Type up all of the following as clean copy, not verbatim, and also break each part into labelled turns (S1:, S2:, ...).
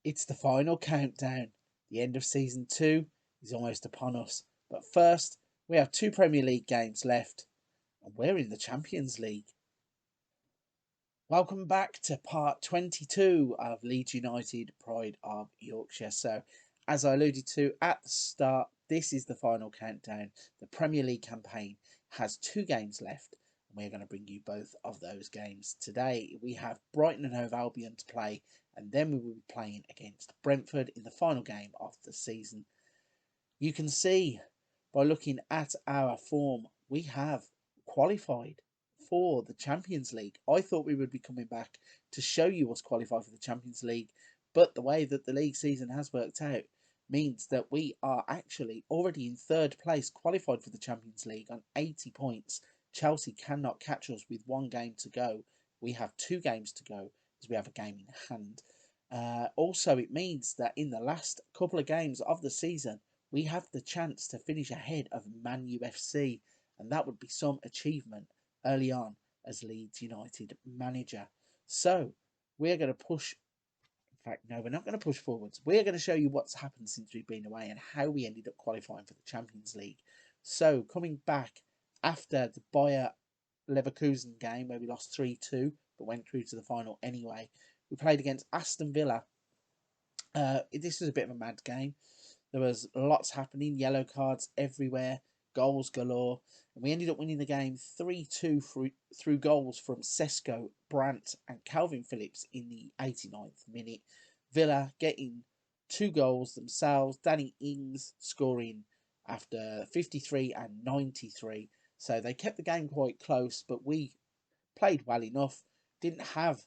S1: It's the final countdown. The end of season 2 is almost upon us. But first, we have 2 Premier League games left, and we're in the Champions League. Welcome back to part 22 of Leeds United, Pride of Yorkshire. So, as I alluded to at the start, this is the final countdown. The Premier League campaign has 2 games left, and we're going to bring you both of those games today. We have Brighton and Hove Albion to play, and then we will be playing against Brentford in the final game of the season. You can see by looking at our form, we have qualified for the Champions League. I thought we would be coming back to show you us qualified for the Champions League, but the way that the league season has worked out means that we are actually already in 3rd place, qualified for the Champions League on 80 points. Chelsea cannot catch us with 1 game to go. We have 2 games to go as we have a game in hand. Also, it means that in the last couple of games of the season, we have the chance to finish ahead of Man UFC, and that would be some achievement early on as Leeds United manager. So we're going to push. In fact, no, we're not going to push forwards. We're going to show you what's happened since we've been away and how we ended up qualifying for the Champions League. So coming back after the Bayer Leverkusen game where we lost 3-2 but went through to the final anyway, we played against Aston Villa. This was a bit of a mad game. There was lots happening, yellow cards everywhere, goals galore, and we ended up winning the game 3-2 through goals from Sesko, Brandt and Calvin Phillips in the 89th minute. Villa getting 2 goals themselves, Danny Ings scoring after 53 and 93. So they kept the game quite close, but we played well enough, didn't have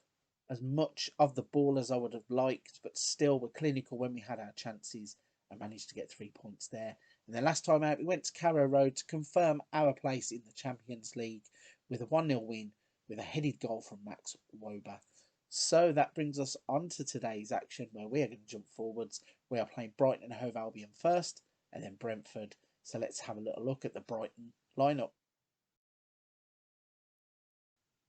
S1: as much of the ball as I would have liked, but still were clinical when we had our chances and managed to get 3 points there. And then last time out, we went to Carrow Road to confirm our place in the Champions League with a 1-0 win with a headed goal from Max Wober. So that brings us on to today's action where we are going to jump forwards. We are playing Brighton and Hove Albion first and then Brentford. So let's have a little look at the Brighton lineup.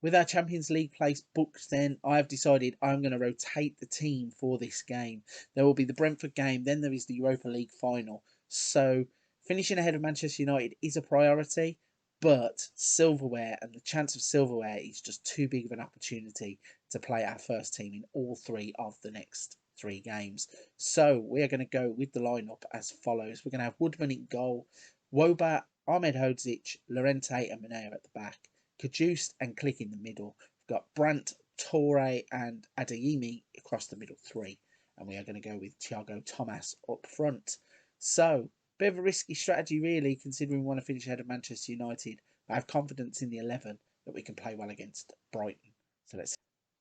S1: With our Champions League place booked then, I have decided I'm going to rotate the team for this game. There will be the Brentford game, then there is the Europa League final. So finishing ahead of Manchester United is a priority, but silverware and the chance of silverware is just too big of an opportunity to play our first team in all 3 of the next 3 games. So we are going to go with the lineup as follows. We're going to have Woodman in goal, Woba, Ahmed Hodzic, Llorente and Mineo at the back. Kajust and Click in the middle. We've got Brandt, Torre and Adeyemi across the middle 3. And we are going to go with Thiago Thomas up front. So, bit of a risky strategy really, considering we want to finish ahead of Manchester United. I have confidence in the 11 that we can play well against Brighton. So let's see.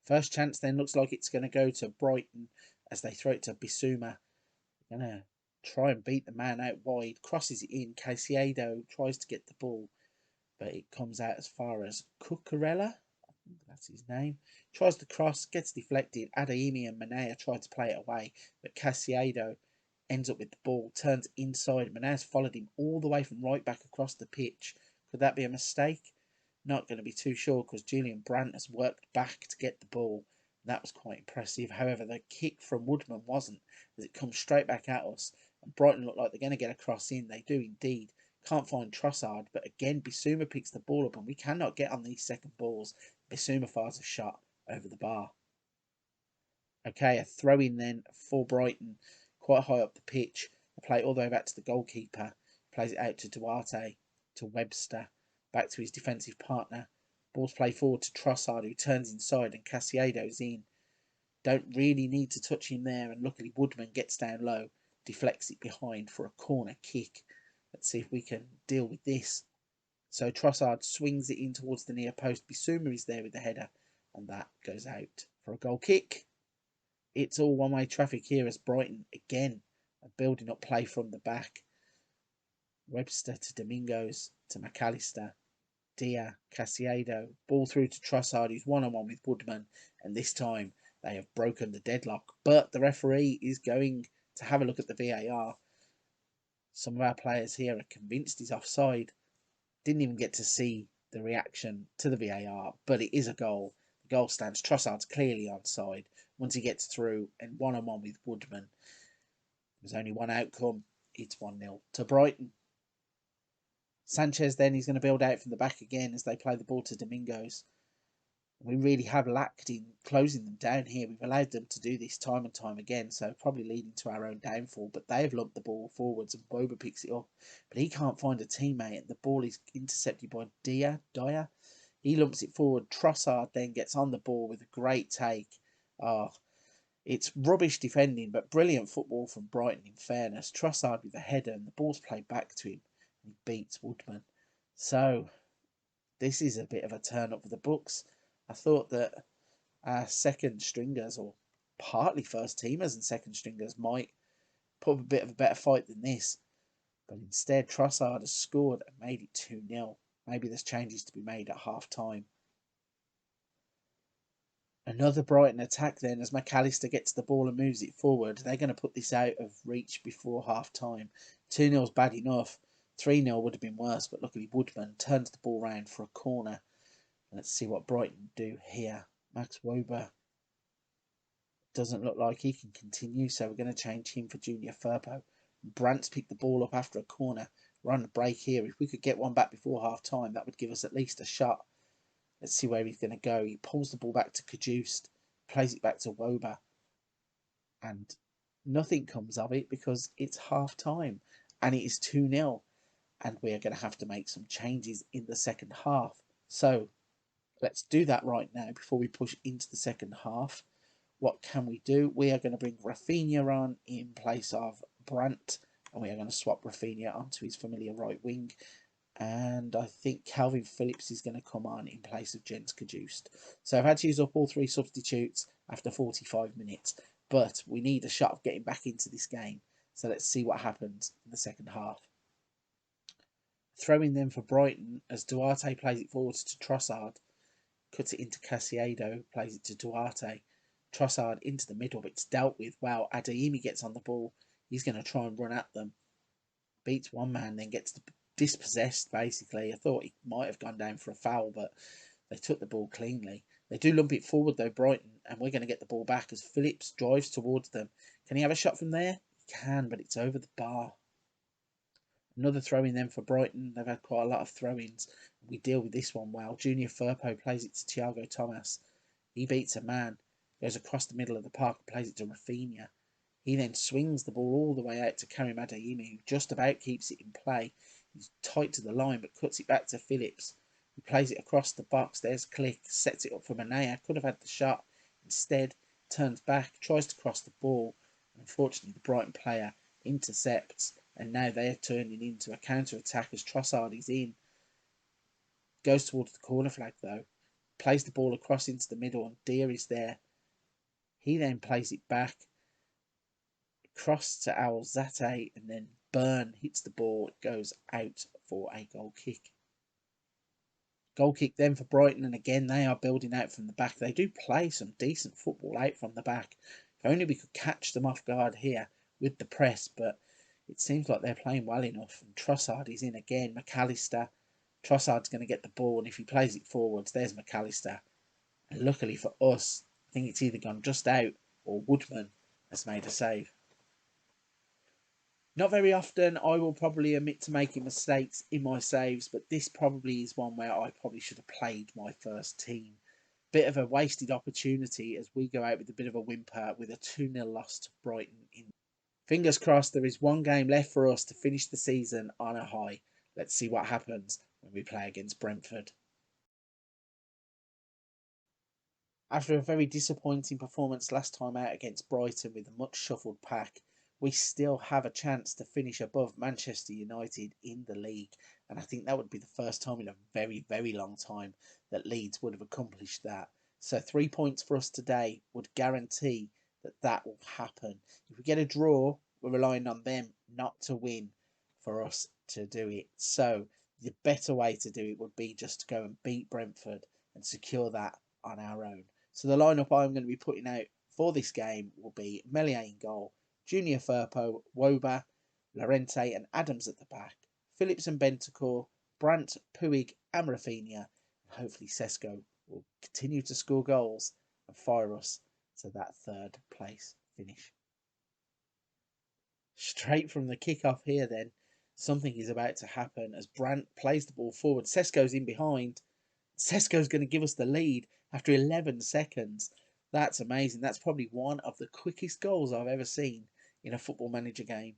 S1: First chance then looks like it's going to go to Brighton as they throw it to Bissouma. Going to try and beat the man out wide. Crosses it in. Caicedo tries to get the ball, but it comes out as far as Cucurella. I think that's his name. Tries to cross, gets deflected. Adeyemi and Mineo try to play it away, but Caicedo ends up with the ball, turns inside. Mineo's followed him all the way from right back across the pitch. Could that be a mistake? Not going to be too sure because Julian Brandt has worked back to get the ball. That was quite impressive. However, the kick from Woodman wasn't, as it comes straight back at us. And Brighton look like they're going to get a cross in. They do indeed. Can't find Trossard, but again, Bissouma picks the ball up and we cannot get on these second balls. Bissouma fires a shot over the bar. Okay, a throw in then for Brighton, quite high up the pitch. A play all the way back to the goalkeeper. Plays it out to Duarte, to Webster, back to his defensive partner. Ball's played forward to Trossard, who turns inside and Caicedo's in. Don't really need to touch him there, and luckily Woodman gets down low, deflects it behind for a corner kick. Let's see if we can deal with this. So Trossard swings it in towards the near post. Bissouma is there with the header, and that goes out for a goal kick. It's all one-way traffic here as Brighton, again, are building up play from the back. Webster to Domingos, to McAllister, Dia, Caicedo, ball through to Trossard, who's one-on-one with Woodman, and this time they have broken the deadlock. But the referee is going to have a look at the VAR. Some of our players here are convinced he's offside. Didn't even get to see the reaction to the VAR, but it is a goal. The goal stands. Trossard's clearly onside. once he gets through and one-on-one with Woodman. There's only one outcome. It's 1-0 to Brighton. Sanchez then he's going to build out from the back again as they play the ball to Domingos. We really have lacked in closing them down here. We've allowed them to do this time and time again, so probably leading to our own downfall. But they have lumped the ball forwards and Boba picks it up. But he can't find a teammate and the ball is intercepted by Dyer. He lumps it forward. Trossard then gets on the ball with a great take. Oh, it's rubbish defending, but brilliant football from Brighton in fairness. Trossard with a header and the ball's played back to him. And he beats Woodman. So, this is a bit of a turn up for the books. I thought that our second stringers, or partly first teamers and second stringers, might put up a bit of a better fight than this. But instead, Trossard has scored and made it 2-0. Maybe there's changes to be made at half time. Another Brighton attack then as McAllister gets the ball and moves it forward. They're going to put this out of reach before half time. 2-0's bad enough. 3-0 would have been worse, but luckily Woodman turns the ball round for a corner. Let's see what Brighton do here. Max Wober doesn't look like he can continue, so we're going to change him for Junior Firpo. Brandt's picked the ball up after a corner. We're on the break here. If we could get one back before half time, that would give us at least a shot. Let's see where he's going to go. He pulls the ball back to Cajuste, plays it back to Wober, and nothing comes of it because it's half time and it is 2-0, and we are going to have to make some changes in the second half. So let's do that right now before we push into the second half. What can we do? We are going to bring Rafinha on in place of Brandt, and we are going to swap Rafinha onto his familiar right wing. And I think Calvin Phillips is going to come on in place of Jens Cajuste. So I've had to use up all three substitutes after 45 minutes, but we need a shot of getting back into this game. So let's see what happens in the second half. Throwing them for Brighton as Duarte plays it forward to Trossard. Cuts it into Casiado, plays it to Duarte. Trossard into the middle, but it's dealt with. Wow, Adeyemi gets on the ball. He's going to try and run at them. Beats one man, then gets dispossessed, basically. I thought he might have gone down for a foul, but they took the ball cleanly. They do lump it forward, though, Brighton, and we're going to get the ball back as Phillips drives towards them. Can he have a shot from there? He can, but it's over the bar. Another throw-in then for Brighton. They've had quite a lot of throw-ins. We deal with this one well. Junior Firpo plays it to Thiago Thomas. He beats a man, goes across the middle of the park and plays it to Rafinha. He then swings the ball all the way out to Karim Adeyemi, who just about keeps it in play. He's tight to the line, but cuts it back to Phillips, who plays it across the box. There's Click, sets it up for Manea. Could have had the shot. Instead, turns back, tries to cross the ball. And unfortunately, the Brighton player intercepts. And now they're turning into a counter-attack as Trossard is in. Goes towards the corner flag, though. Plays the ball across into the middle, and Deer is there. He then plays it back. Cross to Alzate, and then Byrne hits the ball. It goes out for a goal kick. Goal kick then for Brighton, and again they are building out from the back. They do play some decent football out from the back. If only we could catch them off guard here with the press, but it seems like they're playing well enough. And Trossard is in again. McAllister. Trossard's going to get the ball, and if he plays it forwards, there's McAllister. And luckily for us, I think it's either gone just out or Woodman has made a save. Not very often I will probably admit to making mistakes in my saves, but this probably is one where I probably should have played my first team. Bit of a wasted opportunity as we go out with a bit of a whimper with a 2-0 loss to Brighton. Fingers crossed there is one game left for us to finish the season on a high. Let's see what happens when we play against Brentford. After a very disappointing performance last time out against Brighton with a much shuffled pack, we still have a chance to finish above Manchester United in the league. And I think that would be the first time in a very, very long time that Leeds would have accomplished that. So 3 points for us today would guarantee that that will happen. If we get a draw, we're relying on them not to win for us to do it. So the better way to do it would be just to go and beat Brentford and secure that on our own. So the lineup I'm going to be putting out for this game will be Meslier in goal, Junior Firpo, Woba, Llorente and Adams at the back, Phillips and Bentancur, Brandt, Puig and Rafinha. And hopefully Sesko will continue to score goals and fire us to that third place finish. Straight from the kickoff here, then, something is about to happen as Brandt plays the ball forward. Sesko's in behind. Sesko's going to give us the lead after 11 seconds. That's amazing. That's probably one of the quickest goals I've ever seen in a Football Manager game.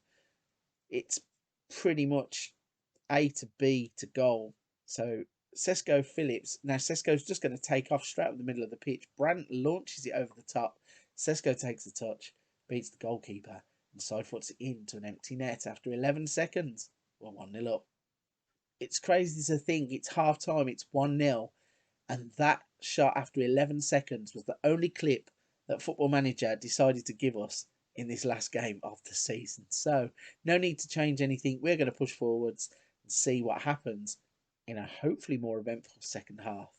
S1: It's pretty much A to B to goal. So Sesko Phillips. Now Sesko's just going to take off straight up the middle of the pitch. Brandt launches it over the top. Sesko takes the touch, beats the goalkeeper, and side foots it into an empty net after 11 seconds. We're 1-0 up. It's crazy to think it's half time, it's 1-0, and that shot after 11 seconds was the only clip that Football Manager decided to give us in this last game of the season. So no need to change anything. We're going to push forwards and see what happens in a hopefully more eventful second half.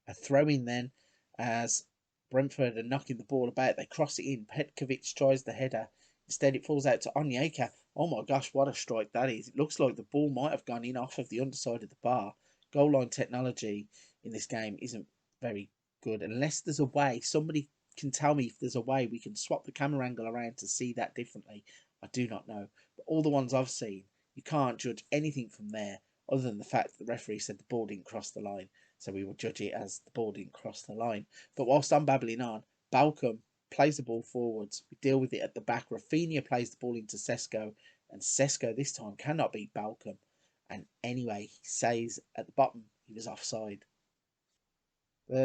S1: A throw in then as Brentford are knocking the ball about. They cross it in. Petkovic tries the header. Instead, it falls out to Onyeka. Oh my gosh, what a strike that is. It looks like the ball might have gone in off of the underside of the bar. Goal line technology in this game isn't very good. Unless there's a way, somebody can tell me if there's a way we can swap the camera angle around to see that differently. I do not know. But all the ones I've seen, you can't judge anything from there other than the fact that the referee said the ball didn't cross the line. So we will judge it as the ball didn't cross the line. But whilst I'm babbling on, Balcom plays the ball forwards. We deal with it at the back. Rafinha plays the ball into Sesko, and Sesko this time cannot beat Balcom. And anyway, he says at the bottom he was offside.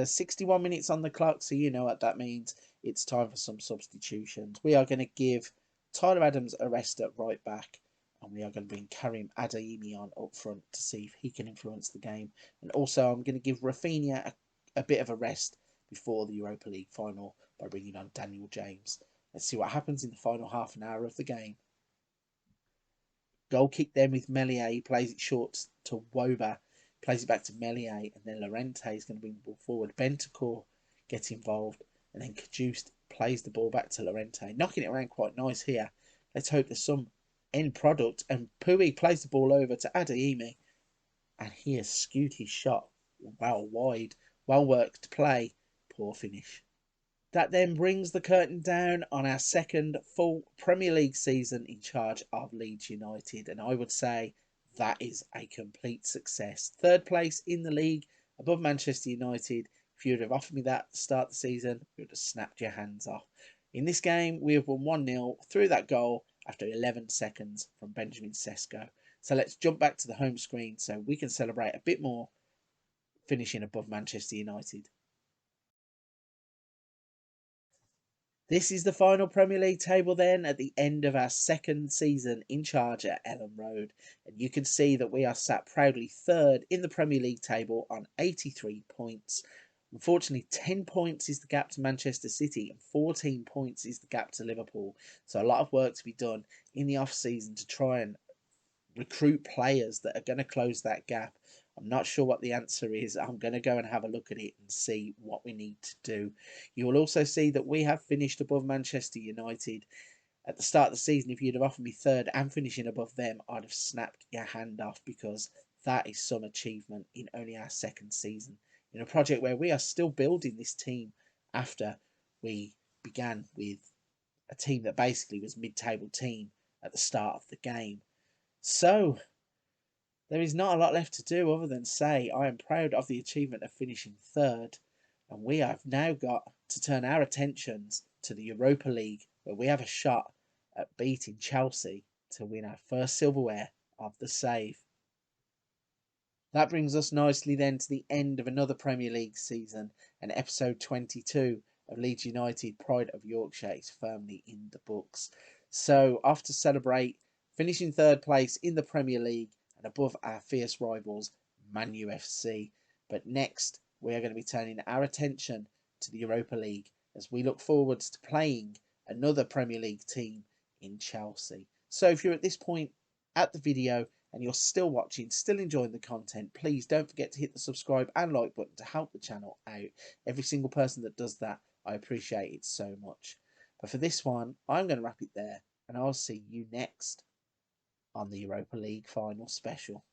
S1: 61 minutes on the clock, so you know what that means. It's time for some substitutions. We are going to give Tyler Adams a rest at right back, and we are going to bring Karim Adeyemi on up front to see if he can influence the game. And also, I'm going to give Rafinha a bit of a rest before the Europa League final by bringing on Daniel James. Let's see what happens in the final half an hour of the game. Goal kick then with Meslier. He plays it short to Woba. Plays it back to Meslier. And then Llorente is going to bring the ball forward. Bentancur gets involved. And then Cajuste plays the ball back to Llorente. Knocking it around quite nice here. Let's hope there's some end product. And Pui plays the ball over to Adeyemi. And he has skewed his shot well wide. Well worked play. Poor finish. That then brings the curtain down on our second full Premier League season in charge of Leeds United. And I would say that is a complete success. Third place in the league, above Manchester United. If you would have offered me that at the start of the season, you would have snapped your hands off. In this game, we have won 1-0 through that goal after 11 seconds from Benjamin Sesko. So let's jump back to the home screen so we can celebrate a bit more, finishing above Manchester United. This is the final Premier League table then at the end of our second season in charge at Ellen Road. And you can see that we are sat proudly third in the Premier League table on 83 points. Unfortunately, 10 points is the gap to Manchester City and 14 points is the gap to Liverpool. So a lot of work to be done in the off-season to try and recruit players that are going to close that gap. I'm not sure what the answer is. I'm going to go and have a look at it and see what we need to do. You will also see that we have finished above Manchester United. At the start of the season, if you'd have offered me third and finishing above them, I'd have snapped your hand off because that is some achievement in only our second season. In a project where we are still building this team after we began with a team that basically was mid-table team at the start of the game. So, there is not a lot left to do other than say I am proud of the achievement of finishing third, and we have now got to turn our attentions to the Europa League, where we have a shot at beating Chelsea to win our first silverware of the save. That brings us nicely then to the end of another Premier League season, and episode 22 of Leeds United Pride of Yorkshire is firmly in the books. So, off to celebrate finishing third place in the Premier League and above our fierce rivals, Man U FC. But next, we are going to be turning our attention to the Europa League as we look forward to playing another Premier League team in Chelsea. So if you're at this point at the video and you're still watching, still enjoying the content, please don't forget to hit the subscribe and like button to help the channel out. Every single person that does that, I appreciate it so much. But for this one, I'm going to wrap it there, and I'll see you next on the Europa League final special.